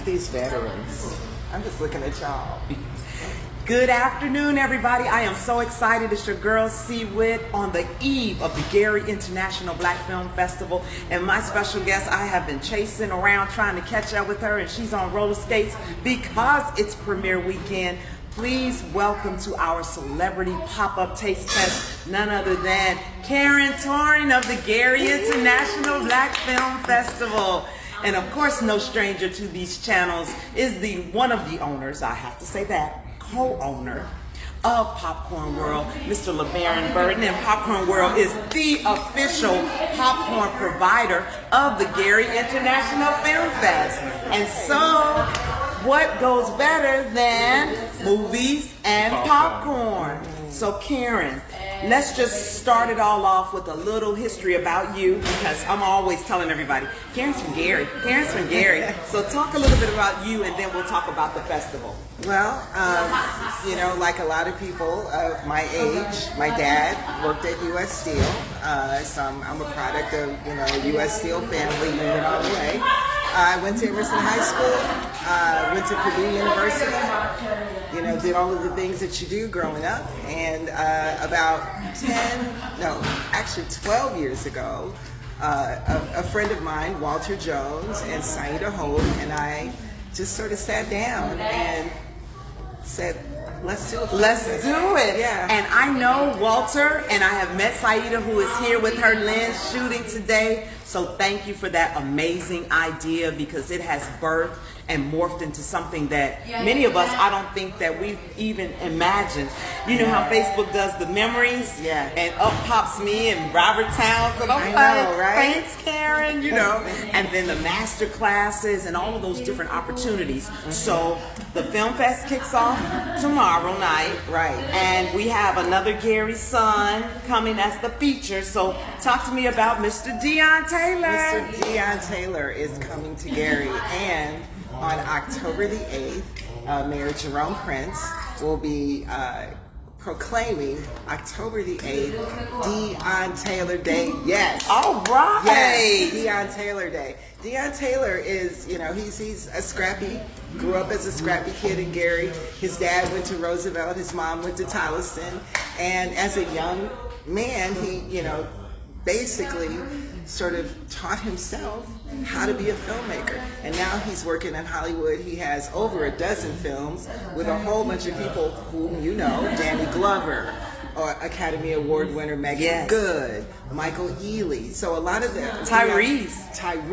at these veterans. I'm just looking at y'all. Good afternoon, everybody. I am so excited. It's your girl, WHITT, on the eve of the Gary International Black Film Festival. And my special guest, I have been chasing around trying to catch up with her, and she's on roller skates because it's premiere weekend. Please welcome to our celebrity pop-up taste test, none other than Karen Toering of the Gary International Black Film Festival. And of course, no stranger to these channels is one of the owners, I have to say that, co-owner of Popcorn World, Mr. LeBaron Burton. And Popcorn World is the official popcorn provider of the Gary International Film Fest. And so, what goes better than movies and popcorn? So Karen, let's just start it all off with a little history about you, because I'm always telling everybody, Karen's from Gary. Karen's from Gary. So talk a little bit about you, and then we'll talk about the festival. Well, you know, like a lot of people of my age, my dad worked at U.S. Steel. So I'm a product of, you know, U.S. Steel family, unit all the way. I went to Emerson High School, went to Purdue University, you know, did all of the things that you do growing up. And about 12 years ago, a friend of mine, Walter Jones, and Saida Hope, and I just sort of sat down and said, let's do it. Let's do it. Yeah. And I know Walter, and I have met Saida, who is here with her lens shooting today. So thank you for that amazing idea, because it has birthed and morphed into something that many of us, I don't think that we've even imagined. You know how Facebook does the memories? Yeah. And up pops me and Robert Townsend. Okay, I know, right? Thanks, Karen, you know. And then the master classes and all of those different opportunities. So the Film Fest kicks off tomorrow night. Right. And we have another Gary son coming as the feature. So talk to me about Mr. Deon Taylor. Mr. Deon Taylor is coming to Gary, and on October the 8th, Mayor Jerome Prince will be proclaiming October the 8th Deon Taylor Day. Yes. All right. Yes, Deon Taylor Day. Deon Taylor is, you know, he's a scrappy, grew up as a scrappy kid in Gary. His dad went to Roosevelt, his mom went to Tolleson, and as a young man, he, you know, basically sort of taught himself how to be a filmmaker. And now he's working in Hollywood. He has over a dozen films with a whole bunch of people whom you know, Danny Glover, or Academy Award winner Megan Good, Michael Ealy. So a lot of them. Tyrese.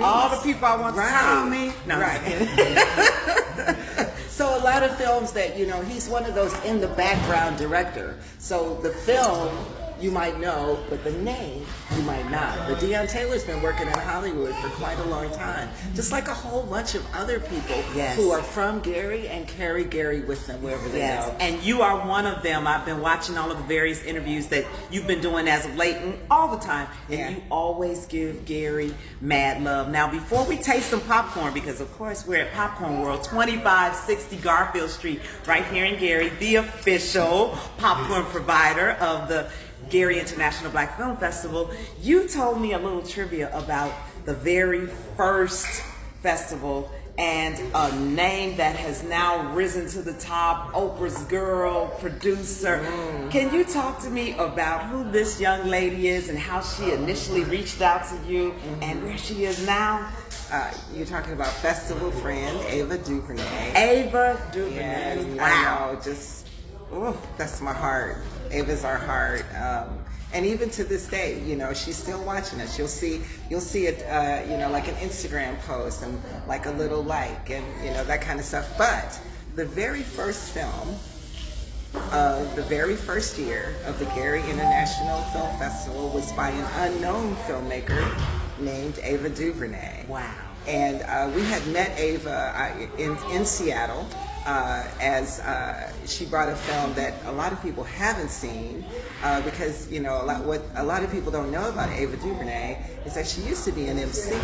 All the people I want to call me. No, right. So a lot of films that, you know, he's one of those in the background director. So the film you might know, but the name you might not. But Deon Taylor's been working in Hollywood for quite a long time, just like a whole bunch of other people who are from Gary and carry Gary with them wherever they go. And you are one of them. I've been watching all of the various interviews that you've been doing as of late, and all the time, and you always give Gary mad love. Now, before we taste some popcorn, because of course we're at Popcorn World, 2560 Garfield Street, right here in Gary, the official popcorn provider of the Gary International Black Film Festival. You told me a little trivia about the very first festival and a name that has now risen to the top, Oprah's girl, producer. Can you talk to me about who this young lady is and how she initially reached out to you and where she is now? You're talking about festival friend Ava DuVernay. Ava DuVernay. Wow. I know, just, that's my heart. Ava's our heart, and even to this day, you know, she's still watching us. You'll see it, you know, like an Instagram post and like a little like, and you know, that kind of stuff. But the very first film of the very first year of the Gary International Film Festival was by an unknown filmmaker named Ava DuVernay. Wow. And we had met Ava in Seattle. As she brought a film that a lot of people haven't seen, because you know what a lot of people don't know about Ava DuVernay is that she used to be an MC.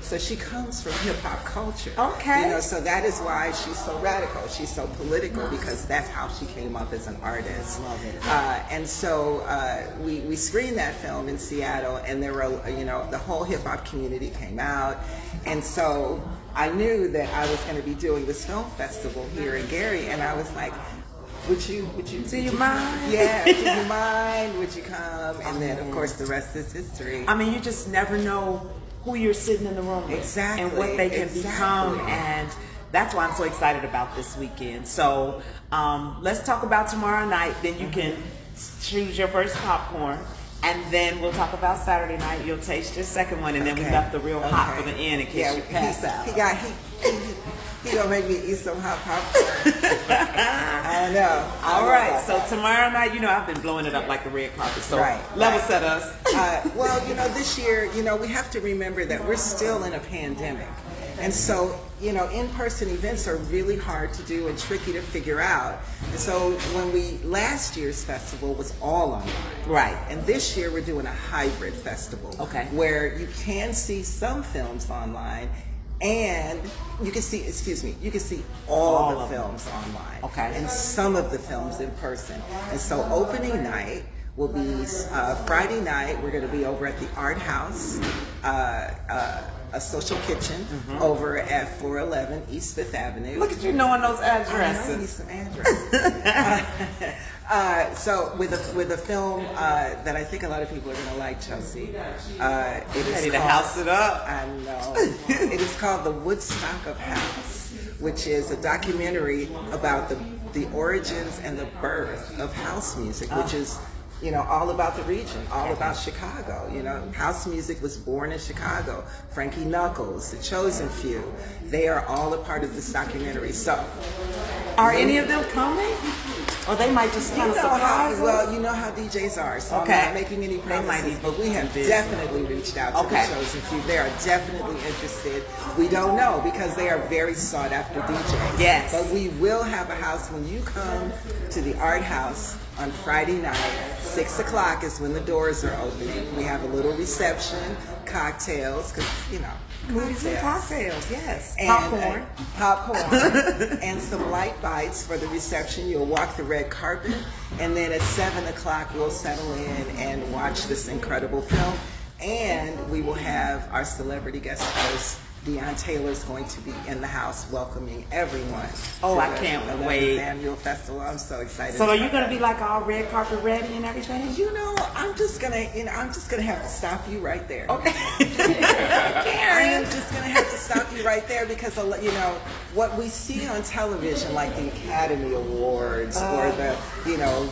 So she comes from hip hop culture. Okay. You know, so that is why she's so radical. She's so political, because that's how she came up as an artist. Love it. And so we screened that film in Seattle, and there were, you know, the whole hip hop community came out, and so I knew that I was going to be doing this film festival here in Gary, and I was like, would you do you mind? Yeah, do you mind? Would you come? And then, of course, the rest is history. I mean, you just never know who you're sitting in the room with. Exactly. And what they can become. And that's why I'm so excited about this weekend. So let's talk about tomorrow night. Then you can choose your first popcorn. And then we'll talk about Saturday night. You'll taste your second one. And then we left the real hot for the end in case you pass out. He gonna make me eat some hot popcorn. I know. All right. So tomorrow night, I've been blowing it up like the red carpet. So level set us. Well, this year, we have to remember that we're still in a pandemic. And so, in-person events are really hard to do and tricky to figure out. And so last year's festival was all online. Right. And this year we're doing a hybrid festival. Okay. Where you can see some films online and you can see all the films online. Okay. And some of the films in person. And so opening night will be Friday night. We're going to be over at the Art House, a social kitchen over at 411 East 5th Avenue. Look at you knowing those addresses. I know some addresses. So with a film that I think a lot of people are going to like, Chelsea. It is ready to house it up. I know. It is called The Woodstock of House, which is a documentary about the origins and the birth of house music, which is all about the region, all about Chicago. House music was born in Chicago. Frankie Knuckles, The Chosen Few, they are all a part of this documentary. So, are any of them coming? Or they might just kind of surprise us? Well, you know how DJs are, so I'm not making any promises, but we have definitely reached out to The Chosen Few. They are definitely interested. We don't know because they are very sought after DJs. Yes. But we will have a house when you come to the Art House on Friday night. 6 o'clock is when the doors are opening. We have a little reception, cocktails, because, movies and cocktails, yes. And popcorn. And some light bites for the reception. You'll walk the red carpet. And then at 7 o'clock, we'll settle in and watch this incredible film. And we will have our celebrity guest host, Deon Taylor's going to be in the house welcoming everyone. Oh, I can't wait. Annual festival. I'm so excited. So are you going to be like all red carpet ready and everything? I'm just gonna have to stop you right there. Okay. I am just gonna have to stop you right there because what we see on television, like the Academy Awards or the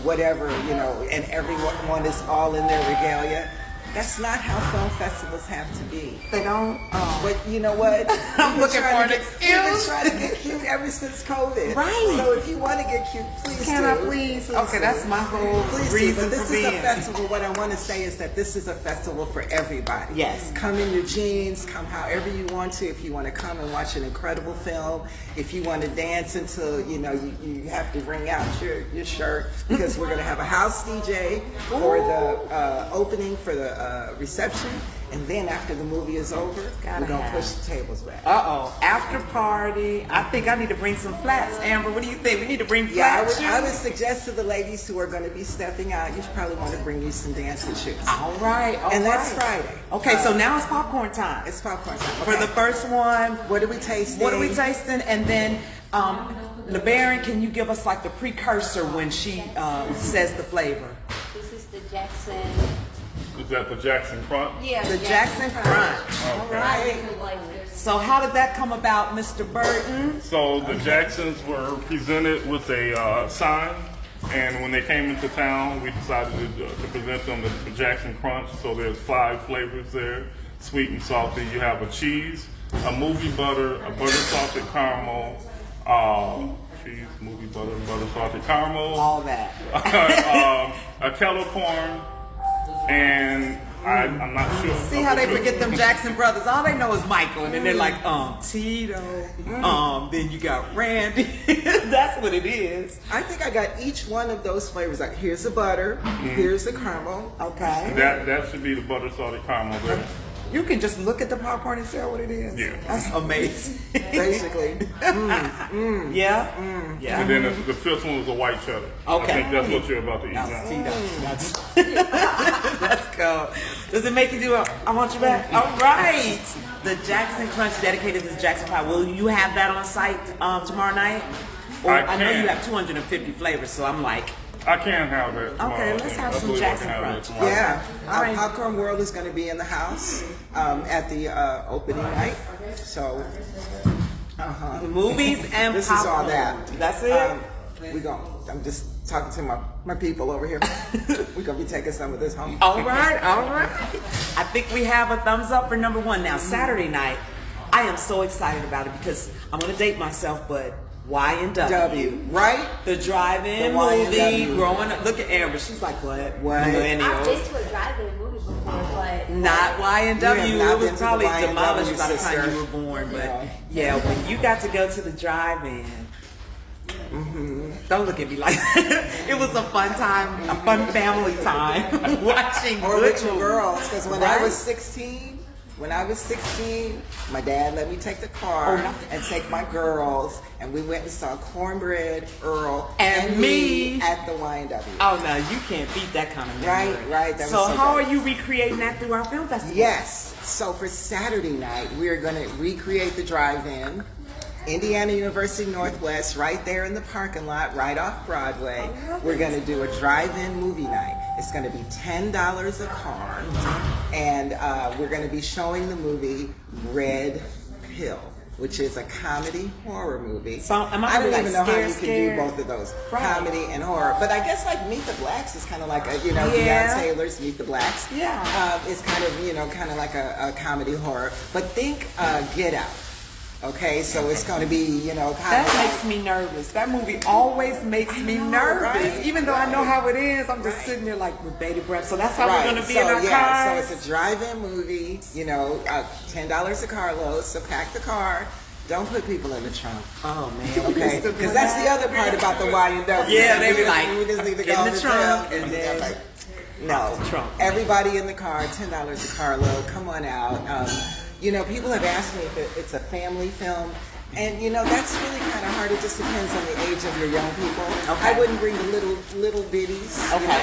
whatever and everyone is all in their regalia. That's not how film festivals have to be. They don't. But you know what? I'm looking for an excuse. We've been trying to get cute ever since COVID. Right. So if you want to get cute, please Can I please? Okay, that's my whole reason But this for is being. a festival. What I want to say is that this is a festival for everybody. Yes. Come in your jeans. Come however you want to. If you want to come and watch an incredible film. If you want to dance until you have to wring out your shirt because we're going to have a house DJ for the opening for the reception, and then after the movie is over, we're gonna push the tables back. After party. I think I need to bring some flats. Amber, what do you think? We need to bring flats. I would suggest to the ladies who are going to be stepping out, you probably want to bring you some dancing shoes. All right. And that's Friday. Okay, so now it's popcorn time. It's popcorn time. For the first one. What are we tasting? And then LeBaron, can you give us like the precursor when she says the flavor? This is the Jackson. Is that the Jackson Crunch? Yeah, The Jackson Crunch. Okay. All right. So how did that come about, Mr. Burton? So the Jacksons were presented with a sign, and when they came into town, we decided to present them the Jackson Crunch. So there's 5 flavors there, sweet and salty. You have a cheese, a movie butter, a butter salted caramel, cheese, movie butter, butter salted caramel, All that. a kettle corn, and I'm not sure. See how they forget them Jackson brothers? All they know is Michael, and then they're like, Tito, then you got Randy. That's what it is. I think I got each one of those flavors. Like, here's the butter, here's the caramel. Okay. That should be the butter salted caramel there. You can just look at the popcorn and tell what it is. Yeah. That's amazing. Basically. Yeah. Yeah. And then the fifth one was a white cheddar. Okay. I think that's what you're about to eat now. Let's go. Does it make you do I want you back? All right. The Jackson Crunch dedicated to the Jackson Pie. Will you have that on site tomorrow night? Or, I know can. you have 250 flavors, so I'm like, I can have that tomorrow. okay, let's have I some believe I Jackson can have Crunch. that tomorrow. Yeah. All right. Popcorn World is going to be in the house at the opening night. So, movies and this popcorn. is all that. That's it. I'm just talking to my people over here. We're going to be taking some of this home. All right. I think we have a thumbs up for number one. Now, Saturday night, I am so excited about it because I'm going to date myself, but Y&W. Right? The drive-in The Y&W. movie, growing up. Look at Amber. She's like, what? What? I've been Millennials. to a drive-in movie before, but Not Y&W. You have not It been was to the probably Y&W, demolished by the time sister. you were born. But Yeah. yeah, when you got to go to the drive-in, don't look at me like that. It was a fun time, a fun family time watching Or good with your movies. girls. Because when Right? I was 16, my dad let me take the car and take my girls, and we went and saw Cornbread, Earl, And me. at the Y&W. Oh no, you can't beat that kind of memory. Right, that was So so how good. are you recreating that through our film festival? Yes. So for Saturday night, we are going to recreate the drive-in. Indiana University Northwest, right there in the parking lot, right off Broadway. We're going to do a drive-in movie night. It's going to be $10 a car, and we're going to be showing the movie Red Pill, which is a comedy horror movie. So, am I don't gonna, even like, know how you scared? can do both of those, Right. comedy and horror. But I guess like Meet the Blacks is kind of like a, Yeah. Deion Taylor's Meet the Blacks. Yeah. It's kind of kind of like a comedy horror. But think Get Out. Okay, so it's going to be, kind That of makes me nervous. That movie always makes me nervous. right? Even though I know how it is, I'm just sitting there like with bated breath. So that's how we're going to be so, in our yeah, cars. so it's a drive-in movie, $10 a carload, so pack the car. Don't put people in the trunk. Oh man. Okay, because that's the other part about the Y&W. Yeah, they be like, we just need to get go in the to trunk, town. and then like, no, trunk. Everybody in the car, $10 a carload. Come on out. People have asked me if it's a family film. And that's really kind of hard. It just depends on the age of your young people. Okay. I wouldn't bring the little bitties, Okay.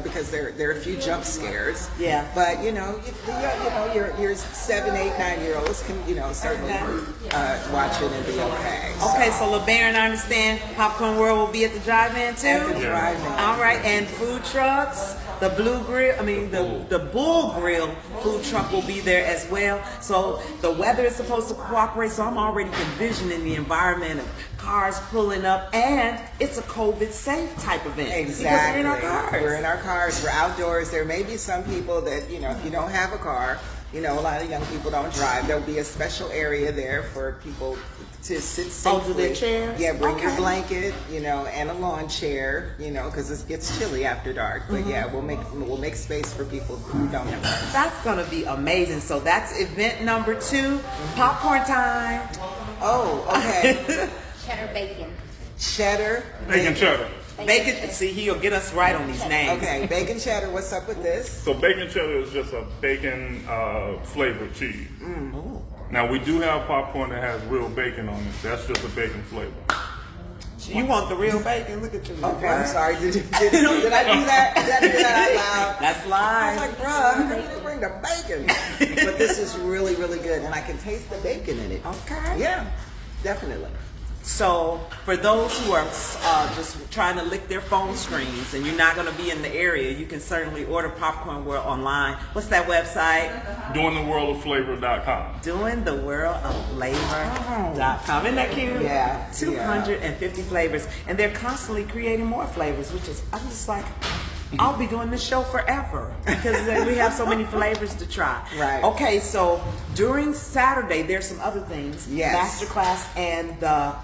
because there are a few jump scares. Yeah. But your 7, 8, 9-year-olds can certainly watch it and be okay. Okay, so LeBaron, I understand Popcorn World will be at the drive-in too. At the drive-in. All right, and food trucks, the Blue Grill, the Bull Grill food truck will be there as well. So the weather is supposed to cooperate. So I'm already envisioning the environment of cars pulling up, and it's a COVID-safe type event. Exactly. Because we're in our cars. We're in our cars. We're outdoors. There may be some people that, if you don't have a car, a lot of young people don't drive. There'll be a special area there for people to sit safely. Oh, do their chairs? Yeah, bring your Okay. blanket, and a lawn chair, because it gets chilly after dark. But yeah, we'll make space for people who don't have cars. That's gonna be amazing. So that's event number 2, popcorn time. Oh, okay. cheddar bacon. Cheddar. Bacon cheddar. Bacon. See, he'll get us right on these names. Okay, bacon cheddar. What's up with this? So bacon cheddar is just a bacon flavored cheese. Now we do have popcorn that has real bacon on it. That's just a bacon flavor. So you want the real bacon? Look at you. Okay, I'm sorry. Did I do that? Did I do that out loud? That's I live. was like, bruh, how did you bring the bacon? But this is really, really good, and I can taste the bacon in it. Okay. Yeah, definitely. So for those who are just trying to lick their phone screens and you're not going to be in the area, you can certainly order Popcorn World online. What's that website? DoingTheWorldOfFlavor.com. DoingTheWorldOfFlavor.com. Isn't that cute? Yeah. 250 flavors. And they're constantly creating more flavors, which is, I'm just like, I'll be doing this show forever because we have so many flavors to try. Right. Okay, so during Saturday, there's some other things. Yes. Masterclass and the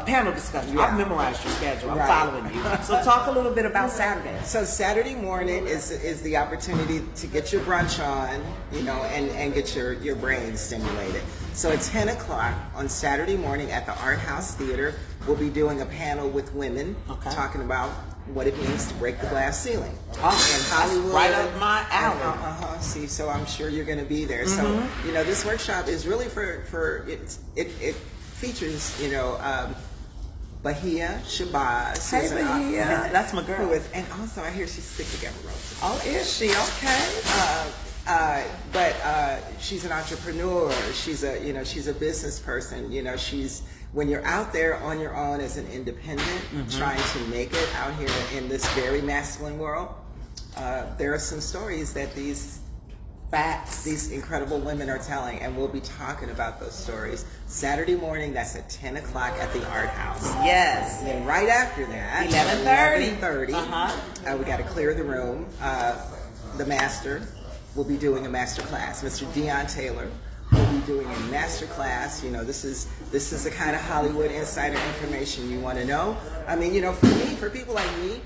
panel discussion. Yeah. I've memorized your schedule. I'm Right. following you. So talk a little bit about Saturday. So Saturday morning is the opportunity to get your brunch on, and get your brain stimulated. So at 10 o'clock on Saturday morning at the Art House Theater, we'll be doing a panel with women Okay. talking about what it means to break the glass ceiling. Awesome. In Hollywood. That's right up my alley. See, so I'm sure you're going to be there. So, this workshop is really for it features, Bahia Shabazz. Hey, Bahia. That's my girl. And also, I hear she's sick together, Rose. Oh, is she? Okay. But she's an entrepreneur. She's a business person. When you're out there on your own as an independent, trying to make it out here in this very masculine world, there are some stories that these incredible women are telling, and we'll be talking about those stories Saturday morning. That's at 10 o'clock at the Art House. Yes. And then right after that, 11:30. we got to clear the room. The master will be doing a master class. Mr. Deon Taylor will be doing a master class. This is the kind of Hollywood insider information you want to know. I mean, for people like me,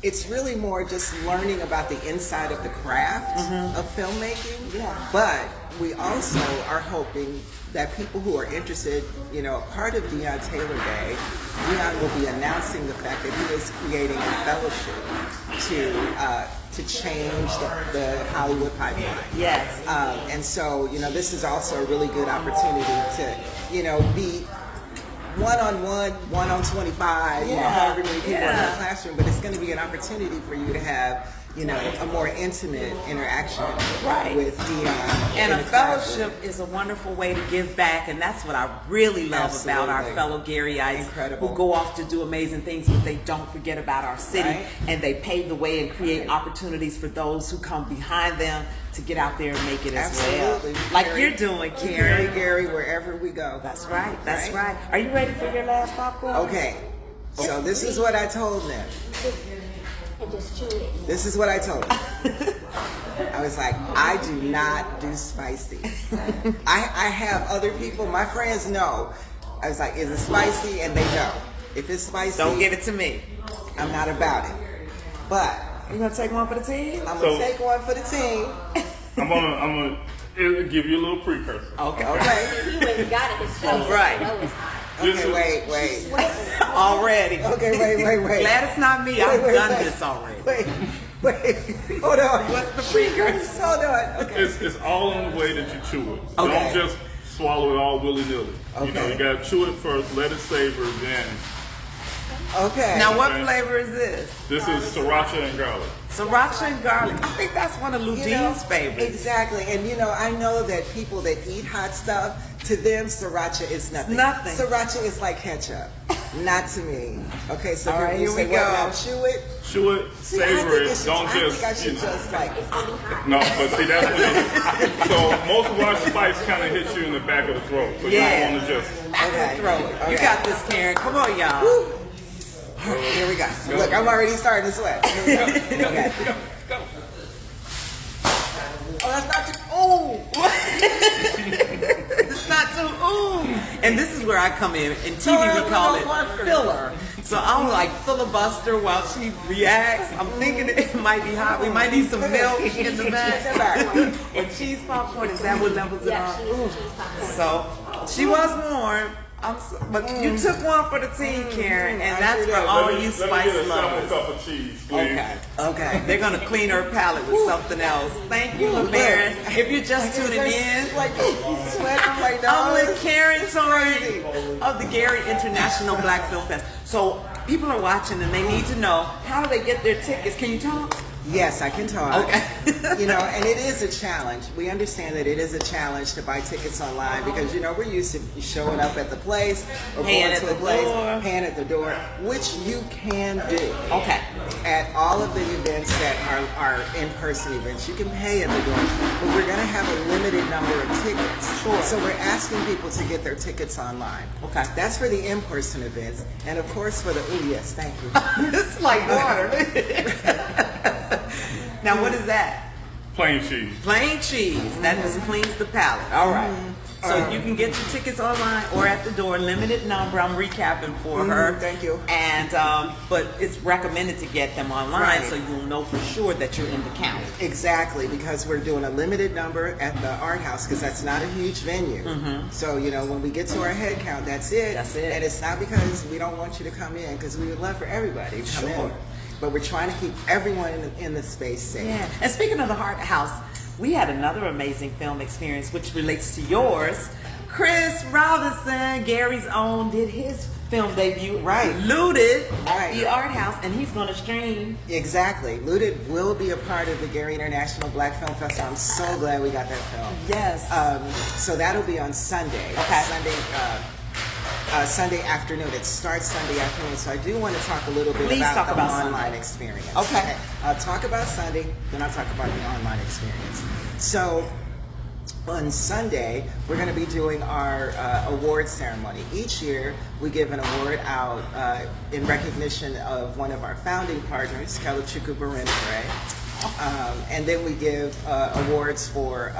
it's really more just learning about the inside of the craft of filmmaking. Yeah. But we also are hoping that people who are interested, part of Deon Taylor Day, Deon will be announcing the fact that he is creating a fellowship to change the Hollywood pipeline. Yes. And so, this is also a really good opportunity to, be one-on-one, 1-on-25, however many people are in the classroom, but it's going to be an opportunity for you to have, a more intimate interaction with Deon. And a fellowship is a wonderful way to give back, and that's what I really love about our fellow Garyites who go off to do amazing things, but they don't forget about our city, and they pave the way and create opportunities for those who come behind them to get out there and make it as well. Like you're doing, Karen. Gary, wherever we go. That's right. That's right. Are you ready for your last popcorn? Okay. So this is what I told them. And just chew it. This is what I told them. I was like, I do not do spicy. I have other people, my friends know. I was like, is it spicy? And they know. If it's spicy, don't give it to me. I'm not about it. But you gonna take one for the team? I'm gonna take one for the team. I'm gonna give you a little precursor. Okay. He went and got it himself. Right. Okay, wait. Already. Okay, wait. Glad it's not me. I've done this already. Wait. Hold on. What's the precursor? Hold on. Okay. It's all in the way that you chew it. Okay. Don't just swallow it all willy-nilly. Okay. You gotta chew it first, let it savor, then. Okay. Now, what flavor is this? This is sriracha and garlic. Sriracha and garlic. I think that's one of Ludine's favorites. Exactly. And I know that people that eat hot stuff, to them, sriracha is nothing. Nothing. Sriracha is like ketchup. Not to me. Okay, so all right, you here we say, go. Now chew it. Chew it, savor it. Don't I just. think I should just like. No, but see that's when so most of our spice kind of hits you in the back of the throat. So you don't want to just. Back of the throat. Okay. You got this, Karen. Come on, y'all. Woo. All right, here we go. Look, I'm already starting to sweat. Here we go. Okay. Go. Oh, that's not too. Oh. It's not too And this is where I come in. In TV, we call it filler. So I'm like filibuster while she reacts. I'm thinking it might be hot. We might need some milk in the back. And cheese popcorn, is that what levels it on? So she was warm. But you took one for the team, Karen, and that's for all you spice lovers. Cup of cheese, please. Okay. They're gonna clean her palate with something else. Thank you, LeBaron. If you're just tuning in, Like sweating like I'm dogs. with Karen Toering of the Gary International Black Film Fest. So people are watching and they need to know, how do they get their tickets? Can you talk? Yes, I can talk. Okay. And it is a challenge. We understand that it is a challenge to buy tickets online because, we're used to showing up at the place or Paying going to at a the place, door. paying at the door, which you can do. Okay. At all of the events that are in-person events, you can pay at the door, but we're going to have a limited number of tickets. Sure. So we're asking people to get their tickets online. Okay. That's for the in-person events, and of course for the, yes, thank you. It's like water. Now, what is that? Plain cheese. Plain cheese. That just cleans the palate. All right. So you can get your tickets online or at the door. Limited number. I'm recapping for her. Thank you. And but it's recommended to get them online Right. so you'll know for sure that you're in the count. Exactly, because we're doing a limited number at the Art House because that's not a huge venue. So, when we get to our head count, that's it. That's it. And it's not because we don't want you to come in, because we would love for everybody to come in. but we're trying to keep everyone in the space safe. Yeah. And speaking of the Heart House, we had another amazing film experience which relates to yours. Chris Robinson, Gary's own, did his film debut. Right. Looted Right. the Art House, and he's going to stream. Exactly. Looted will be a part of the Gary International Black Film Festival. I'm so glad we got that film. Yes. So that'll be on Sunday. Okay. Sunday afternoon. It starts Sunday afternoon. So I do want to talk a little bit Please about talk the about online Sunday. experience. Okay. I'll talk about Sunday, then I'll talk about the online experience. So on Sunday, we're going to be doing our award ceremony. Each year, we give an award out in recognition of one of our founding partners, Kelachukwu Barinere. And then we give awards for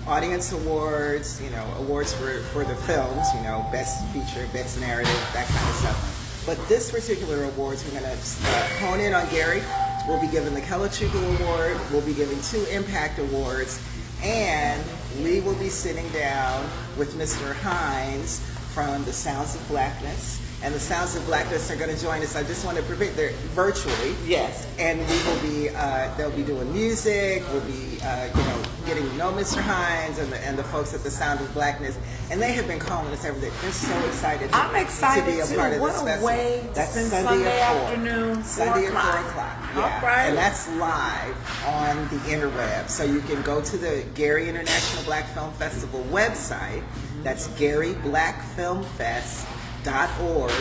audience awards, awards for the films, best feature, best narrative, that kind of stuff. But this particular awards, we're going to hone in on Gary. We'll be giving the Kelachukwu Award. We'll be giving 2 Impact Awards. And we will be sitting down with Mr. Hines from the Sounds of Blackness. And the Sounds of Blackness are going to join us. I just want to prepare, they're virtually. Yes. And we will be, they'll be doing music. We'll be, getting to know Mr. Hines and the folks at the Sound of Blackness. And they have been calling us every day. They're so excited I'm excited to be a too. part of What this a festival. way to That's spend Sunday Sunday at 4. afternoon, Sunday 4 at 4 o'clock. o'clock. All Yeah. right. And that's live on the interweb. So you can go to the Gary International Black Film Festival website. That's GaryBlackFilmFest.org.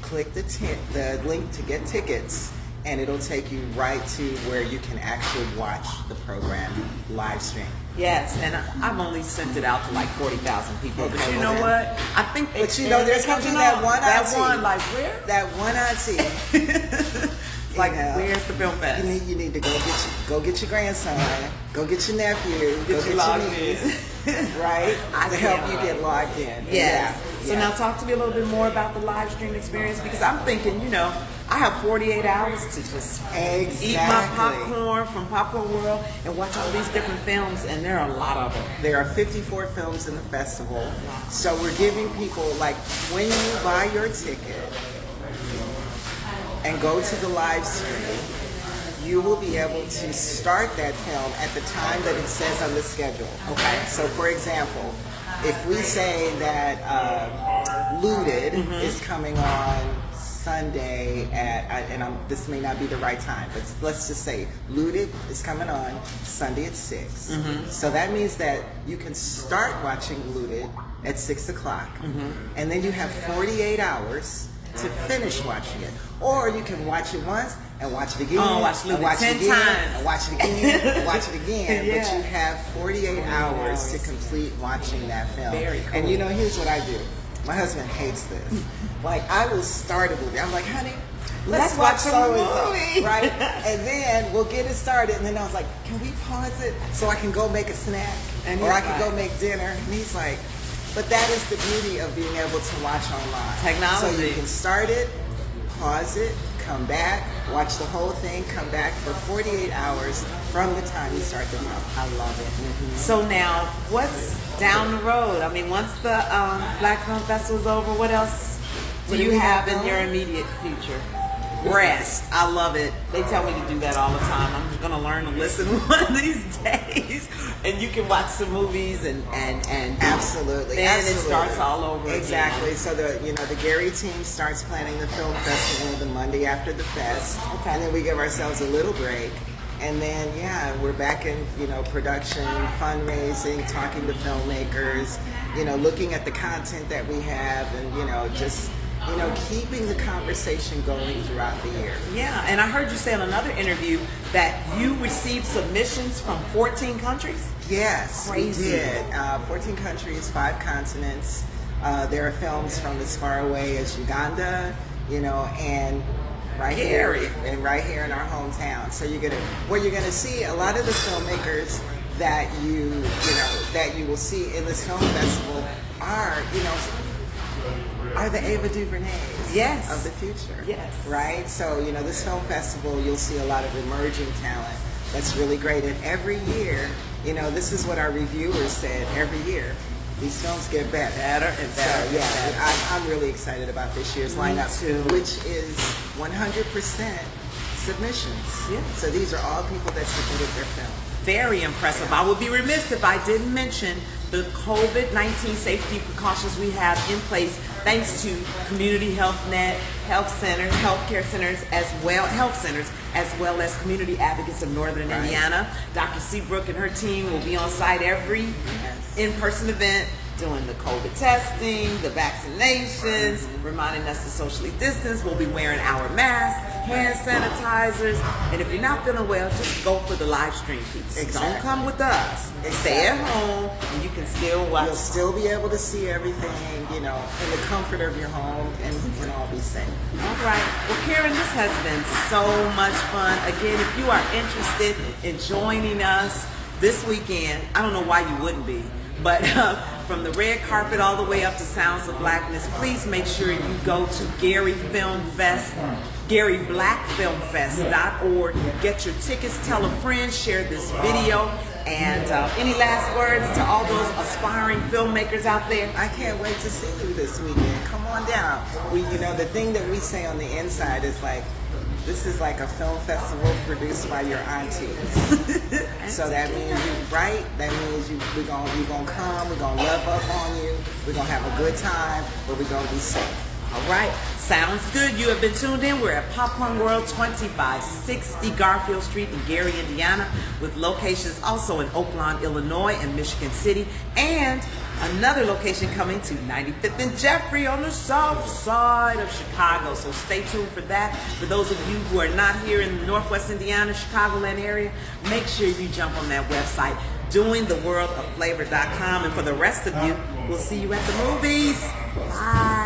Click the link to get tickets, and it'll take you right to where you can actually watch the program live stream. Yes, and I've only sent it out to like 40,000 people. But Okay, you well know then. what? I think they But there's gonna be catching that on. one That auntie. one, like where? That one auntie. Like You know, where's the film fest? You need to go get your grandson, go get your nephew, go you get logged your in. niece, right? I To help can't you wait. get logged in. Yes. Yeah. So now talk to me a little bit more about the live stream experience, because I'm thinking, I have 48 hours to just eat my popcorn from Popcorn World and watch all these different films, and there are a lot of them. There are 54 films in the festival. So we're giving people, like, when you buy your ticket and go to the live stream, you will be able to start that film at the time that it says on the schedule. Okay. So for example, if we say that Looted is coming on Sunday this may not be the right time, but let's just say Looted is coming on Sunday at 6. So that means that you can start watching Looted at 6 o'clock, and then you have 48 hours to finish watching it. Or you can watch it once and watch it again, watch Looted and watch 10 it again, times. and watch it again, and watch it again. Yeah. But you have 48 hours to complete watching that film. Very cool. And here's what I do. My husband hates this. Like, I will start a movie. I'm like, honey, let's watch a so-and-so, movie. right? And then we'll get it started. And then I was like, can we pause it so I can go make a snack? And Or I he's can like- go make dinner? And he's like, but that is the beauty of being able to watch online. Technology. So you can start it, pause it, come back, watch the whole thing, come back for 48 hours from the time you start the film. I love it. So now, what's down the road? I mean, once the Black Film Festival's over, what else do What do you we have have in your going? immediate future? Rest. I love it. They tell me to do that all the time. I'm just gonna learn to listen one of these days. And you can watch some movies and Absolutely. then absolutely. it starts all over again. Exactly. So the Gary team starts planning the film festival the Monday after the fest. Okay. And then we give ourselves a little break. And then we're back in, production, fundraising, talking to filmmakers, looking at the content that we have and, just keeping the conversation going throughout the year. Yeah, and I heard you say in another interview that you received submissions from 14 countries. Yes, Crazy. we did. 14 countries, 5 continents. There are films from as far away as Uganda, and right Gary. here, and right here in our hometown. So you're gonna see a lot of the filmmakers that that you will see in this film festival are the Ava DuVernays Yes. of the future. Yes. Right? So, this film festival, you'll see a lot of emerging talent. That's really great. And every year, this is what our reviewers said every year. These films get better. Better and better. So, I'm really excited about this year's lineup, too. which is 100% submissions. Yeah. So these are all people that submitted their film. Very impressive. I would be remiss if I didn't mention the COVID-19 safety precautions we have in place thanks to Community Health Net, health centers, healthcare centers, as well as community advocates of Northern Indiana. Dr. Seabrook and her team will be on site every in-person event doing the COVID testing, the vaccinations, reminding us to socially distance. We'll be wearing our masks, hand sanitizers, and if you're not feeling well, just go for the live stream piece. Exactly. Don't come with us. Stay at home, and you can still watch. You'll still be able to see everything, in the comfort of your home, and we can all be safe. All right. Well, Karen, this has been so much fun. Again, if you are interested in joining us this weekend, I don't know why you wouldn't be, but from the red carpet all the way up to Sounds of Blackness, please make sure you go to GaryBlackFilmFest.org. Get your tickets, tell a friend, share this video, and any last words to all those aspiring filmmakers out there? I can't wait to see you this weekend. Come on down. The thing that we say on the inside is like, this is like a film festival produced by your aunties. So that means that means we're gonna come, we're gonna love up on you, we're gonna have a good time, but we're gonna be safe. All right, sounds good. You have been tuned in. We're at Popcorn World, 2560 Garfield Street in Gary, Indiana, with locations also in Oakland, Illinois, and Michigan City, and another location coming to 95th and Jeffrey on the south side of Chicago. So stay tuned for that. For those of you who are not here in the Northwest Indiana, Chicagoland area, make sure you jump on that website, doingtheworldofflavor.com. And for the rest of you, we'll see you at the movies. Bye.